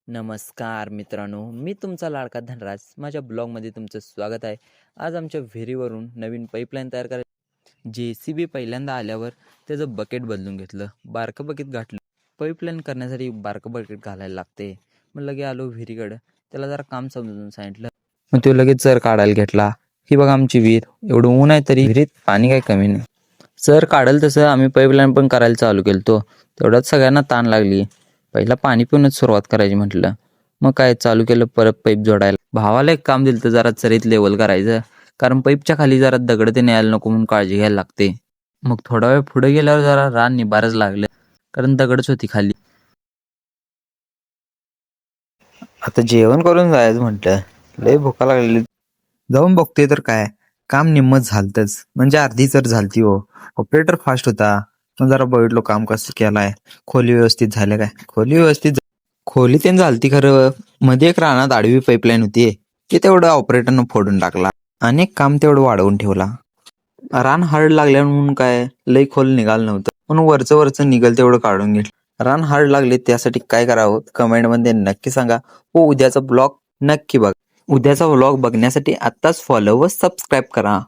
नमस्कार मित्रांनो, मी तुमचा लाडका धनराज. माझ्या ब्लॉगमध्ये तुमचं स्वागत आहे. आज आमच्या विहिरीवरून नवीन पाईपलाईन तयार करायची. JCB पहिल्यांदा आल्यावर त्याचं बकेट बदलून घेतलं, बारकं बकेट गाठलं. पाईपलाईन करण्यासाठी बारकं बकेट घालायला लागते. मग लगे आलो विहिरीकडं, त्याला जरा काम समजून सांगितलं. मग तो लगेच चर काढायला घेतला. ही बघा आमची विहीर, एवढं ऊन आहे तरी विहिरीत पाणी काही कमी नाही. चर काढेल तसं आम्ही पाईपलाईन पण करायला चालू केलं. तेवढ्यात सगळ्यांना ताण लागली. पहिला पाणी पिऊनच सुरुवात करायची म्हटलं. मग काय चालू केलं परत पाईप जोडायला. भावाला एक काम दिलं तर जरा चरीत लेवल करायचं, कारण पाईपच्या खाली जरा दगड ते न्यायला नको म्हणून काळजी घ्यायला लागते. मग थोडा वेळ पुढे गेल्यावर जरा रान निबारच लागलं, कारण दगडच होती खाली. आता जेवण करून जायचं म्हटलं, लय भुका लागलेली. जाऊन बघतोय तर काय, काम निम्मच झालतच, म्हणजे अर्धी तर झालती. हो, ऑपरेटर फास्ट होता. मग जरा बघितलो काम कसं केलाय, खोली व्यवस्थित झाल्या काय. खोली तेन झालती, खरं मध्ये एक रानात आडवी पाईपलाईन होती, ते तेवढं ऑपरेटरनं फोडून टाकला. अनेक काम तेवढं वाढवून ठेवला. रान हार्ड लागल्या म्हणून काय लई खोल निघालं नव्हतं, म्हणून वरचं निघल तेवढं काढून घेतलं. रान हार्ड लागले त्यासाठी काय करावं कमेंट मध्ये नक्की सांगा. व उद्याचा ब्लॉग नक्की बघा. उद्याचा व्लॉग बघण्यासाठी आत्ताच फॉलो व सबस्क्राईब करा.